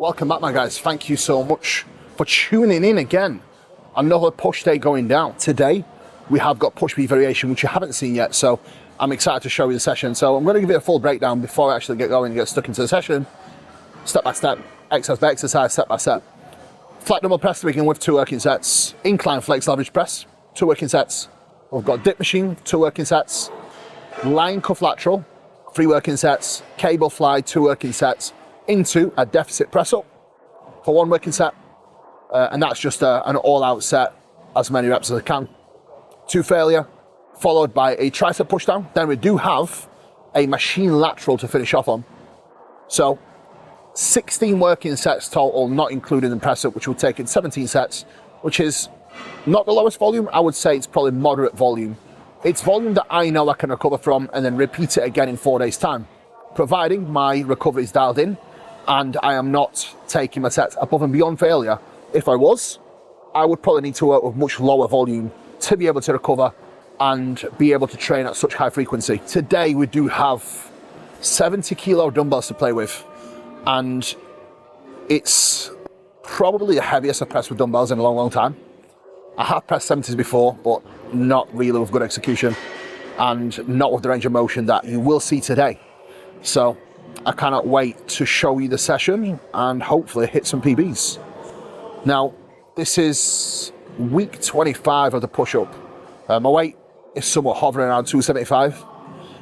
Welcome back, my guys. Thank you so much for tuning in again. Another push day going down. Today, we have got push B variation, which you haven't seen yet, so I'm excited to show you the session. So I'm going to give it a full breakdown before I actually get going and get stuck into the session. Step by step, exercise by exercise, step by step. Flat dumbbell press to begin with, 2 working sets. Incline flex leverage press, 2 working sets. We've got dip machine, 2 working sets. Line cuff lateral, 3 working sets. Cable fly, 2 working sets. Into a deficit press up for 1 working set. And that's just an all-out set, as many reps as I can. 2 failure, followed by a tricep push down. Then we do have a machine lateral to finish off on. So 16 working sets total, not including the press up, which will take in 17 sets, which is not the lowest volume. I would say it's probably moderate volume. It's volume that I know I can recover from and then repeat it again in 4 days' time, providing my recovery is dialed in and I am not taking my sets above and beyond failure. If I was, I would probably need to work with much lower volume to be able to recover and be able to train at such high frequency. Today we do have 70 kilo dumbbells to play with, and it's probably the heaviest I've pressed with dumbbells in a long time. I have pressed 70s before, but not really with good execution and not with the range of motion that you will see today. So I cannot wait to show you the session and hopefully hit some PBs. Now, this is week 25 of the push-up. My weight is somewhat hovering around 275.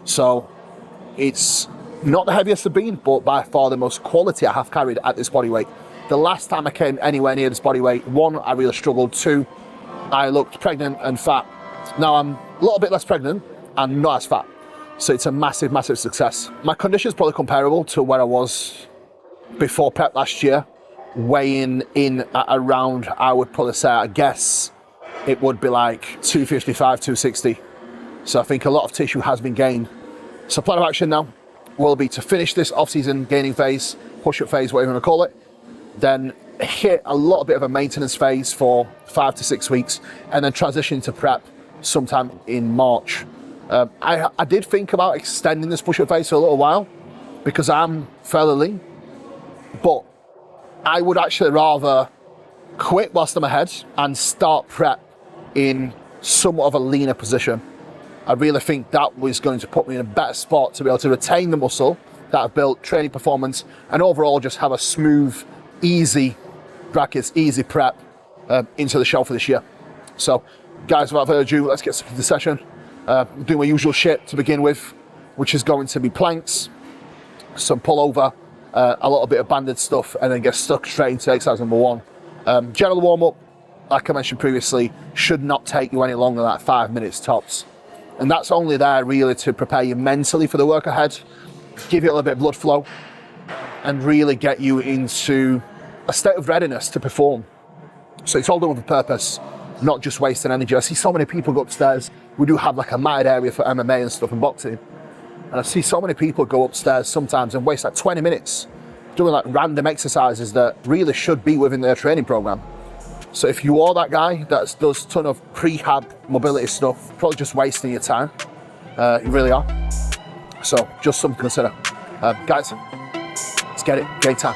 So it's not the heaviest I've been, but by far the most quality I have carried at this body weight. The last time I came anywhere near this body weight, 1, I really struggled. 2, I looked pregnant and fat. Now I'm a little bit less pregnant and not as fat. So it's a massive, massive success. My condition is probably comparable to where I was before prep last year, weighing in at around, I would probably say, I guess it would be like 255, 260. So I think a lot of tissue has been gained. So plan of action now will be to finish this off-season gaining phase, push-up phase, whatever you want to call it, then hit a little bit of a maintenance phase for 5 to 6 weeks, and then transition to prep sometime in March. I did think about extending this push-up phase for a little while because I'm fairly lean, but I would actually rather quit whilst I'm ahead and start prep in somewhat of a leaner position. I really think that was going to put me in a better spot to be able to retain the muscle that I've built, training performance, and overall just have a smooth, easy brackets, easy prep into the show for this year. So, guys, without further ado, let's get started with the session. Do my usual shit to begin with, which is going to be planks, some pullover, a little bit of banded stuff, and then get stuck straight into exercise number 1. General warm-up, like I mentioned previously, should not take you any longer than 5 minutes tops. And that's only there really to prepare you mentally for the work ahead, give you a little bit of blood flow, and really get you into a state of readiness to perform. So it's all done with a purpose, not just wasting energy. I see so many people go upstairs. We do have like a matted area for MMA and stuff and boxing. And I see so many people go upstairs sometimes and waste like 20 minutes doing like random exercises that really should be within their training program. So if you are that guy that does a ton of prehab mobility stuff, probably just wasting your time. You really are. So just something to consider. Guys, let's get it. Game time.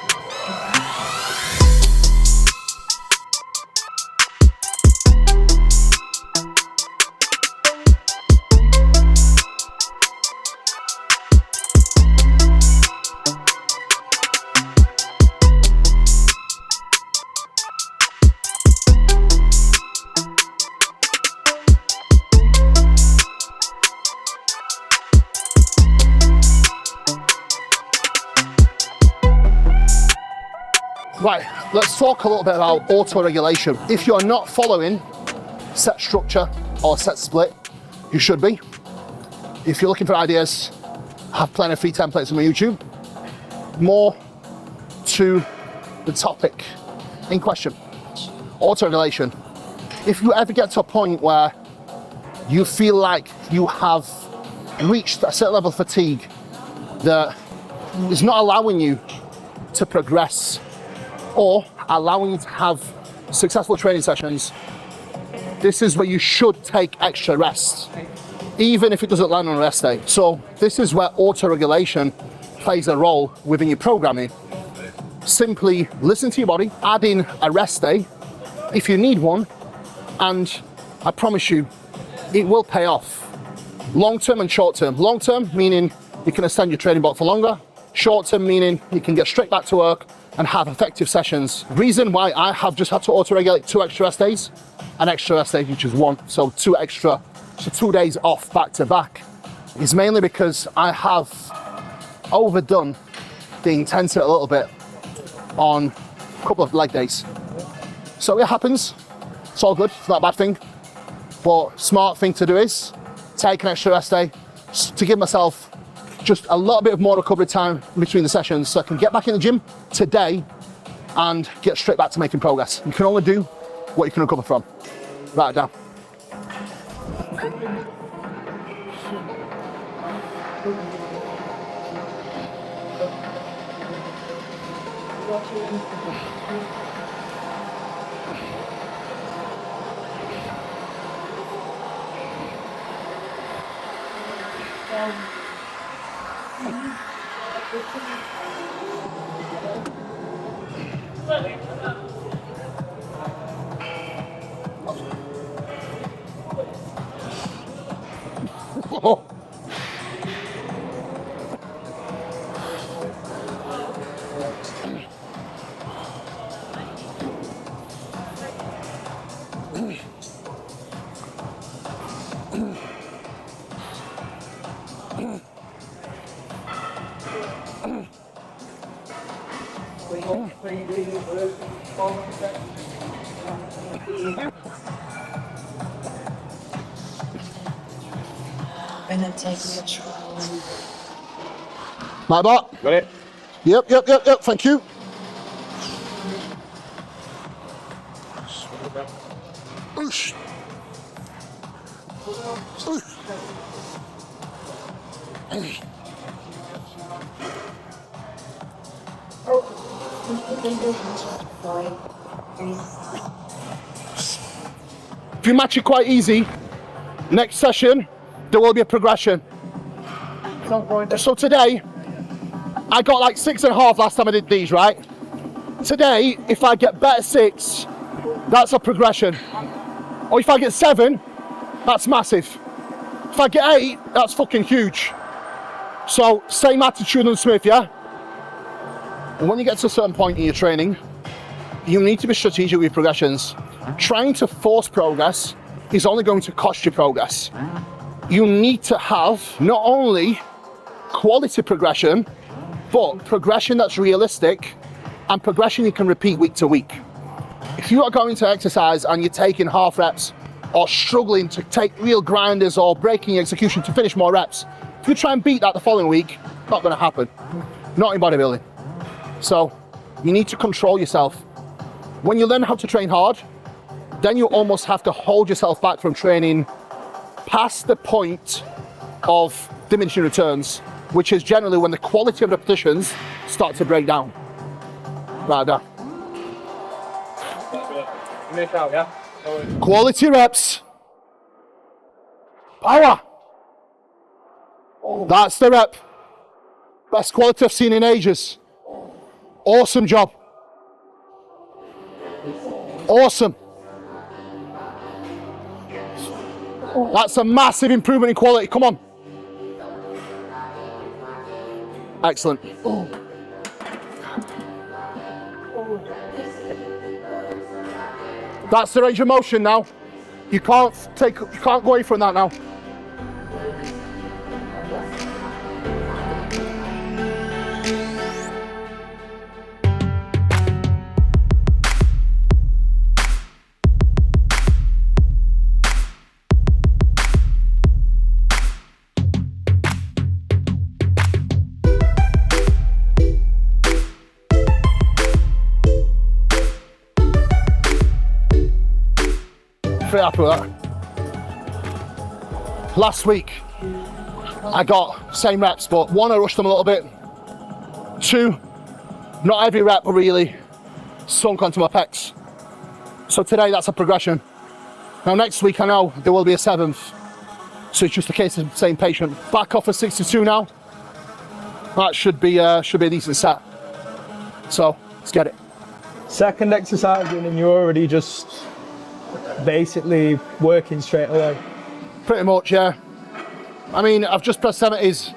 Right, let's talk a little bit about auto-regulation. If you're not following set structure or set split, you should be. If you're looking for ideas, I have plenty of free templates on my YouTube. More to the topic in question, auto-regulation. If you ever get to a point where you feel like you have reached a certain level of fatigue that is not allowing you to progress or allowing you to have successful training sessions, this is where you should take extra rest, even if it doesn't land on a rest day. So this is where auto-regulation plays a role within your programming. simply listen to your body, add in a rest day if you need one, and I promise you, it will pay off. Long-term and short-term. Long-term, meaning you can extend your training block for longer. Short-term, meaning you can get straight back to work and have effective sessions. Reason why I have just had to auto-regulate 2 extra rest days, an extra rest day, which is 1, so 2 extra, so 2 days off back to back, is mainly because I have overdone the intensity a little bit on a couple of leg days. So it happens, it's all good, it's not a bad thing, but smart thing to do is take an extra rest day to give myself just a little bit of more recovery time between the sessions so I can get back in the gym today and get straight back to making progress. You can only do what you can recover from. Write it down. Oh. And then take Lateral. My bot. Got it? Yep, thank you. Oosh. Oosh. If you match it quite easy, next session, there will be a progression. So today, I got like 6.5 last time I did these, right? Today, if I get better 6, that's a progression. Or if I get 7, that's massive. If I get 8, that's fucking huge. So same attitude and Smith, yeah? And when you get to a certain point in your training, you need to be strategic with progressions. Trying to force progress is only going to cost you progress. You need to have not only quality progression, but progression that's realistic and progression you can repeat week to week. If you are going to exercise and you're taking half reps or struggling to take real grinders or breaking execution to finish more reps, if you try and beat that the following week, not going to happen. Not in bodybuilding. So you need to control yourself. When you learn how to train hard, then you almost have to hold yourself back from training past the point of diminishing returns, which is generally when the quality of repetitions start to break down. Right down. Quality reps. Power. That's the rep. Best quality I've seen in ages. Awesome job. Awesome. That's a massive improvement in quality. Come on. Excellent. That's the range of motion now. You can't go away from that now. Pretty happy with that. Last week, I got same reps, but 1, I rushed them a little bit. 2, not every rep really sunk onto my pecs. So today, that's a progression. Now next week, I know there will be a 7th. So it's just a case of same patient. Back off of 62 now. That should be a decent set. So Let's get it. Second exercise in and you're already just basically working straight away. Pretty much, yeah. I mean, I've just pressed 70s,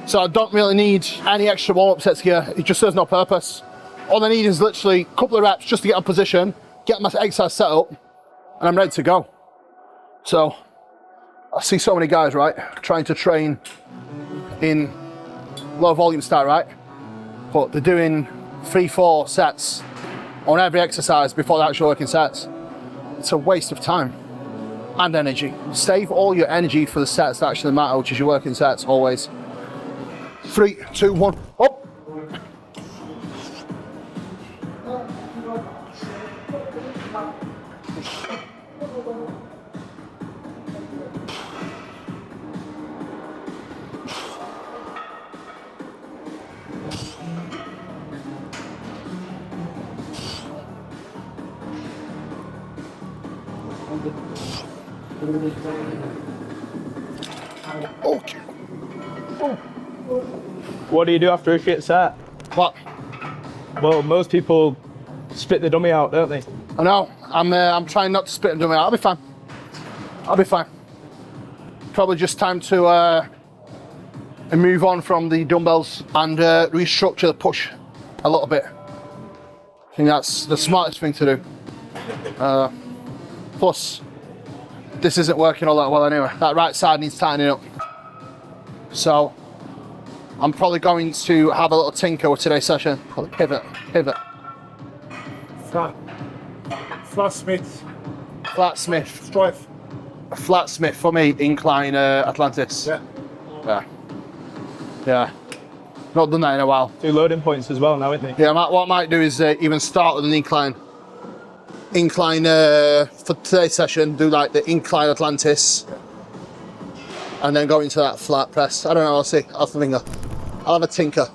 so I don't really need any extra warm-up sets here. It just serves no purpose. All I need is literally a couple of reps just to get in position, get my exercise set up, and I'm ready to go. So, I see so many guys, right, trying to train in low volume start, right? But they're doing 3-4 sets on every exercise before the actual working sets. It's a waste of time and energy. Save all your energy for the sets that actually matter, which is your working sets, always. 3, 2, 1, up. Okay. What do you do after a shit set? What? Well, most people spit the dummy out, don't they? I know. I'm trying not to spit and do it. I'll be fine. I'll be fine. Probably just time to move on from the dumbbells and restructure the push a little bit. I think that's the smartest thing to do. Plus, this isn't working all that well anyway. That right side needs tightening up. So, I'm probably going to have a little tinker with today's session. Probably pivot. Flat Smith. Flat Smith. Strife. Flat Smith for me, incline Atlantis. Yeah. Not done that in a while. 2 loading points as well now, isn't it? Yeah, what I might do is even start with an incline. Incline for today's session, do like the incline Atlantis. And then go into that flat press. I don't know, I'll see. I'll have a tinker.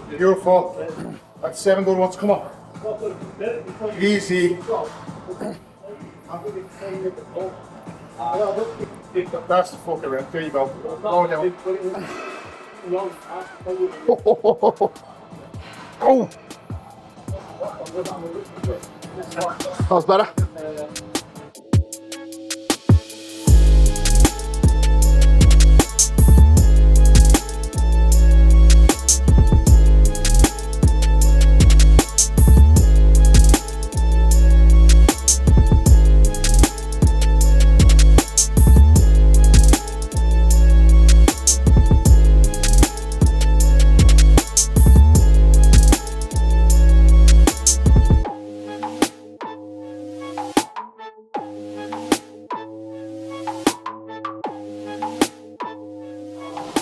Beautiful. That's 7 good ones. Come on. Easy. That's the fuck around. There you go. Go down. Oh! That was better.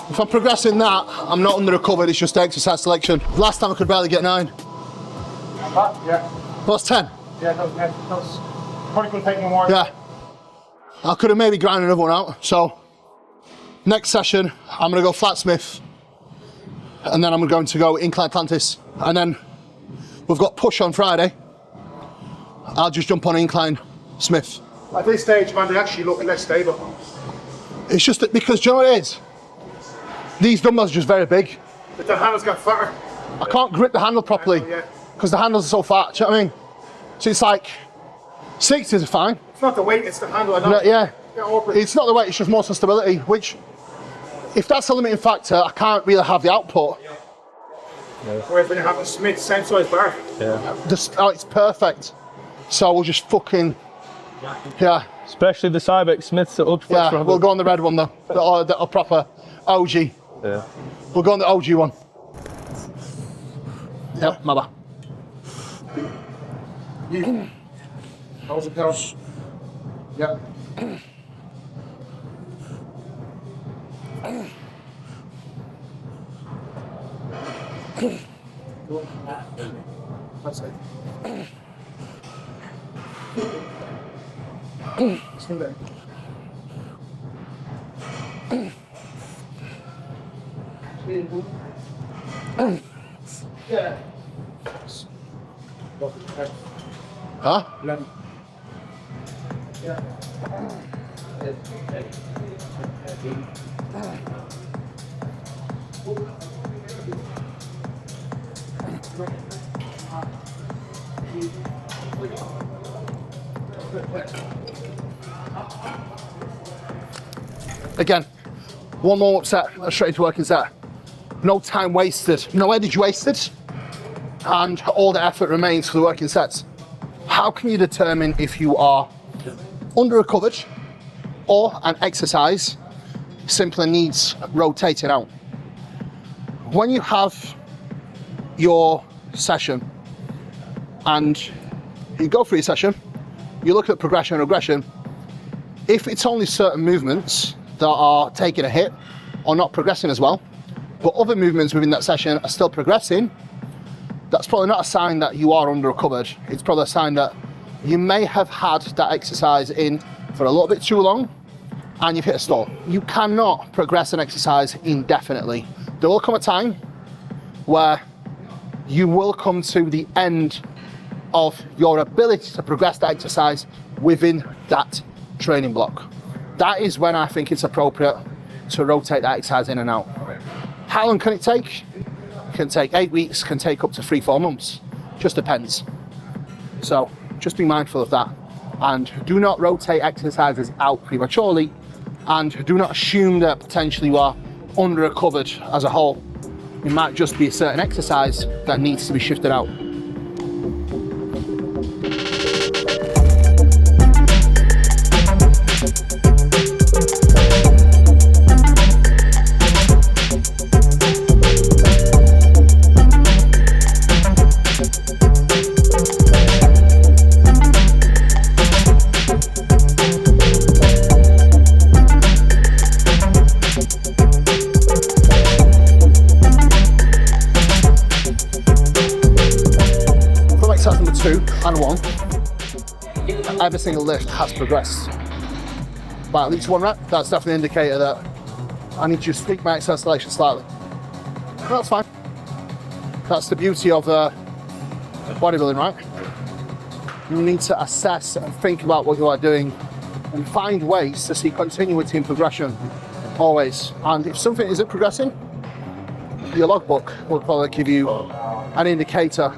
If I'm progressing that, I'm not under recovered, it's just exercise selection. Last time I could barely get 9. Yeah. What's 10? Yeah, that's probably going to take no more. Yeah. I could have maybe ground another one out. So, next session, I'm going to go flat Smith. And then I'm going to go incline Atlantis. And then we've got push on Friday. I'll just jump on incline Smith. At this stage, man, they actually look less stable. It's just that because, do you know what it is? These dumbbells are just very big. But the handles got fatter. I can't grip the handle properly because the handles are so fat. Do you know what I mean? So it's like 60s are fine. It's not the weight, it's the handle. I know. Yeah. Get over it. It's not the weight, it's just more stability, which, if that's a limiting factor, I can't really have the output. Whereas when you have a Smith, same size bar. It's perfect. So we'll just fucking, Especially the Cybex Smiths at UltraFlex. Yeah, we'll go on the red one though, the proper OG. Yeah. We'll go on the OG one. Yep, my bad. How's it go? Yeah. That's it. Swing there. Yeah. Huh? 11. Again, one more up set, a straight to working set. No time wasted, no energy wasted, and all the effort remains for the working sets. How can you determine if you are under recovered or an exercise simply needs rotating out? When you have your session and you go through your session, you look at progression and regression. If it's only certain movements that are taking a hit or not progressing as well, but other movements within that session are still progressing, that's probably not a sign that you are under recovered. It's probably a sign that you may have had that exercise in for a little bit too long and you've hit a stall. You cannot progress an exercise indefinitely. There will come a time where you will come to the end of your ability to progress that exercise within that training block. That is when I think it's appropriate to rotate that exercise in and out. How long can it take? It can take 8 weeks, can take up to 3-4 months. Just depends. So just be mindful of that. And do not rotate exercises out prematurely, and do not assume that potentially you are under recovered as a whole. It might just be a certain exercise that needs to be shifted out. And 1, every single lift has progressed by at least 1 rep. That's definitely an indicator that I need to just tweak my exercise selection slightly. That's fine. That's the beauty of bodybuilding, right? You need to assess and think about what you are doing and find ways to see continuity and progression, always. And if something isn't progressing, your logbook will probably give you an indicator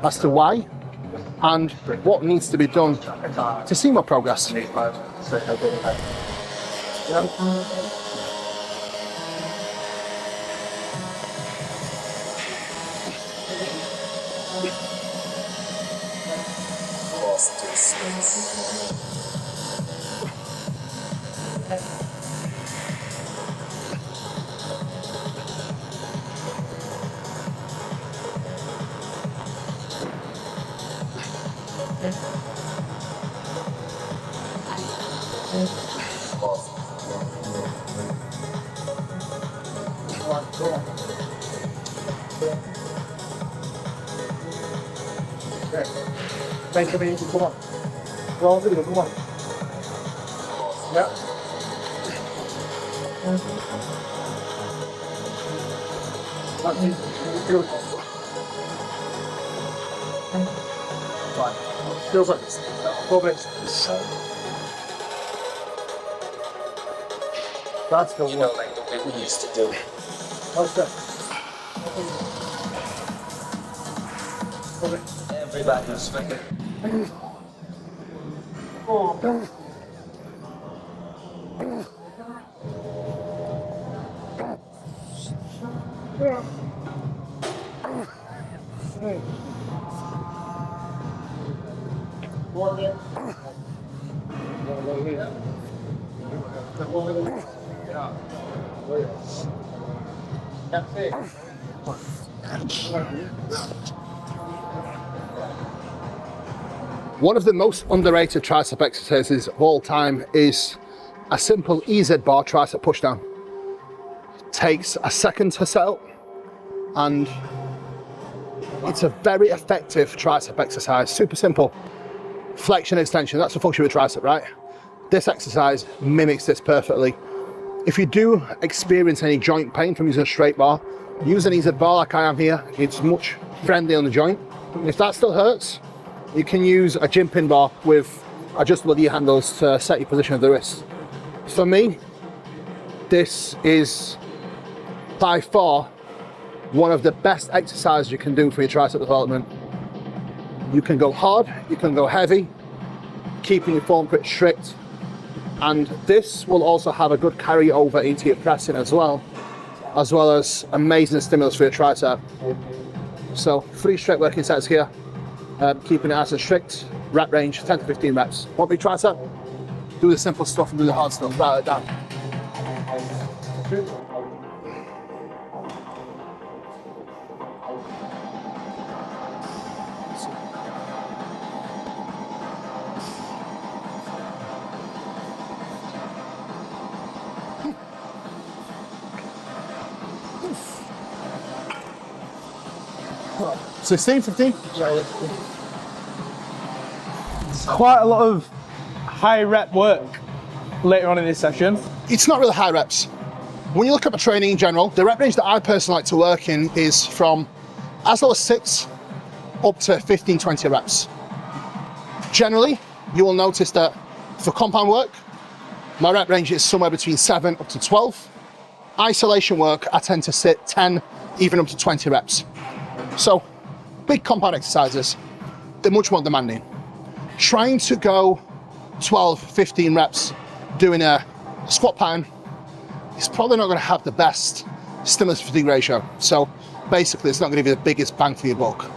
as to why and what needs to be done to see more progress. Thank you, come on. Roll it, come on. Yeah. Feels like this. Go back. That's the one. Like the way we used to do. How's that? Everybody's finger. Oh. One of the most underrated tricep exercises of all time is a simple EZ bar tricep pushdown. Takes a second to set up, and it's a very effective tricep exercise. Super simple. Flexion, extension, that's the function of a tricep, right? This exercise mimics this perfectly. If you do experience any joint pain from using a straight bar, use an EZ bar like I am here. It's much friendly on the joint. If that still hurts, you can use a gym pin bar with adjustable knee handles to set your position of the wrist. For me, this is by far one of the best exercises you can do for your tricep development. You can go hard, you can go heavy, keeping your form pretty strict, and this will also have a good carryover into your pressing as well as amazing stimulus for your tricep. So 3 straight working sets here, keeping it nice and strict, rep range 10 to 15 reps. Want big tricep? Do the simple stuff and do the hard stuff, write it down. So 16, 15? Quite a lot of high rep work later on in this session. It's not really high reps. When you look at my training in general, the rep range that I personally like to work in is from as low as 6 up to 15, 20 reps. Generally, you will notice that for compound work, my rep range is somewhere between 7 up to 12. Isolation work, I tend to sit 10, even up to 20 reps. So, big compound exercises, they're much more demanding. Trying to go 12, 15 reps doing a squat pattern is probably not going to have the best stimulus fatigue ratio. So basically it's not going to give you the biggest bang for your buck.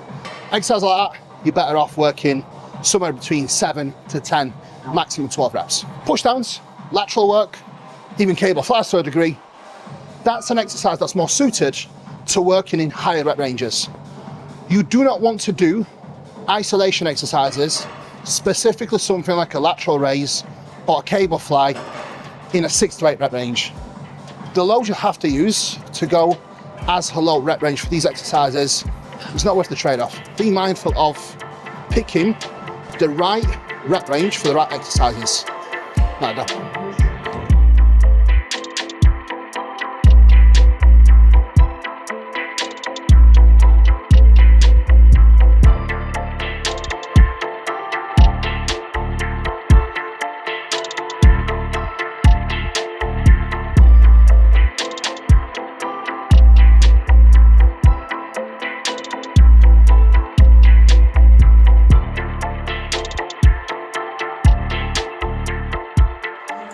Exercise like that, you're better off working somewhere between 7 to 10, maximum 12 reps. Push downs, lateral work, even cable flies to a degree, that's an exercise that's more suited to working in higher rep ranges. You do not want to do isolation exercises, specifically something like a lateral raise or a cable fly in a 6 to 8 rep range. The loads you have to use to go as a low rep range for these exercises is not worth the trade-off. Be mindful of picking the right rep range for the right exercises. Like that.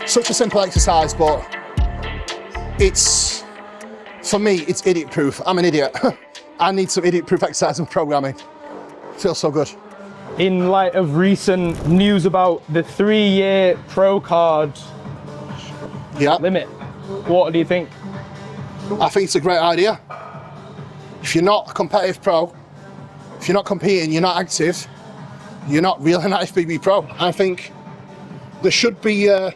Such a simple exercise, but for me, it's idiot proof. I'm an idiot. I need some idiot proof exercise and programming. Feels so good. In light of recent news about the 3-year pro card limit, what do you think? I think it's a great idea. If you're not a competitive pro, if you're not competing, you're not active, you're not really an IFBB pro. I think there should be a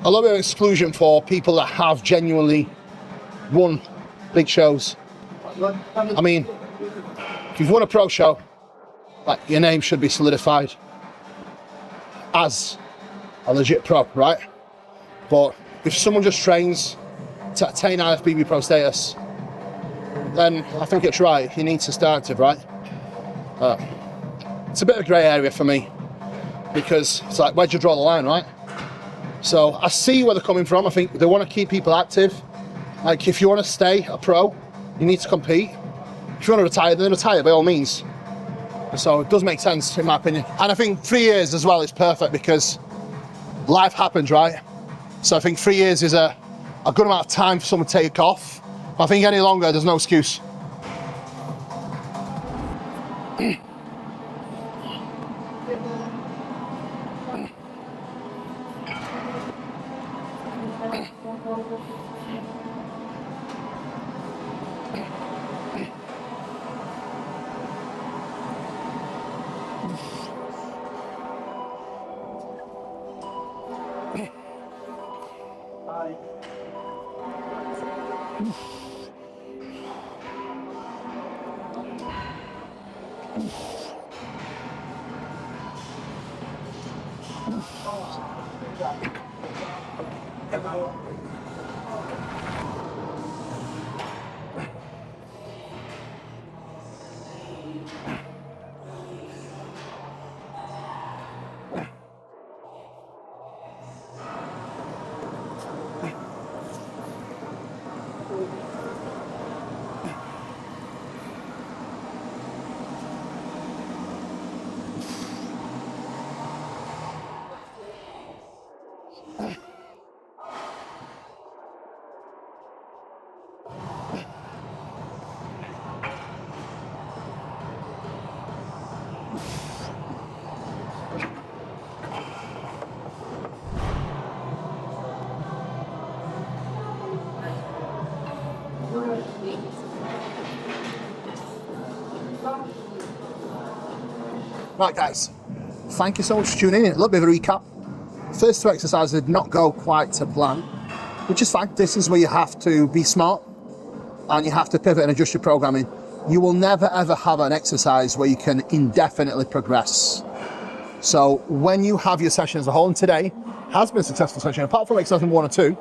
little bit of exclusion for people that have genuinely won big shows. I mean, if you've won a pro show, like, your name should be solidified as a legit pro, right? But if someone just trains to attain IFBB pro status, then I think it's right. You need to stay active, right? It's a bit of a grey area for me, because it's like, where'd you draw the line, right? So I see where they're coming from. I think they want to keep people active. Like, if you want to stay a pro, you need to compete. If you want to retire, then retire by all means. So it does make sense, in my opinion. And I think 3 years as well is perfect, because life happens, right? So I think 3 years is a good amount of time for someone to take off. I think any longer, there's no excuse. Right, guys, thank you so much for tuning in. A little bit of a recap. First two exercises did not go quite to plan, which is fine. This is where you have to be smart and you have to pivot and adjust your programming. You will never ever have an exercise where you can indefinitely progress. So when you have your session as a whole, and today has been a successful session, apart from exercise number 1 or 2,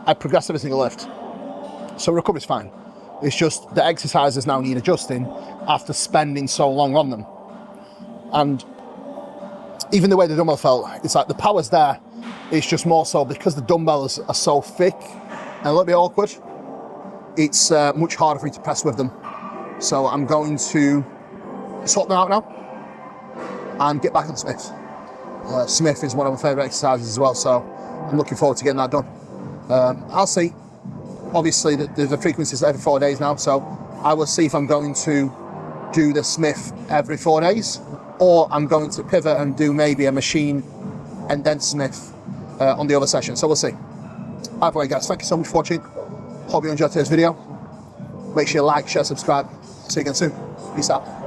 I progressed every single lift. So recovery's fine. It's just the exercises now need adjusting after spending so long on them. And even the way the dumbbell felt, it's like the power's there. It's just more so because the dumbbells are so thick and a little bit awkward, it's much harder for you to press with them. So I'm going to swap them out now and get back on Smith. Smith is one of my favourite exercises as well, so I'm looking forward to getting that done. I'll see. Obviously, the frequency is every 4 days now, so I will see if I'm going to do the Smith every 4 days, or I'm going to pivot and do maybe a machine and then Smith on the other session. So we'll see. Either way, guys, thank you so much for watching. Hope you enjoyed today's video. Make sure you like, share, subscribe. See you again soon. Peace out.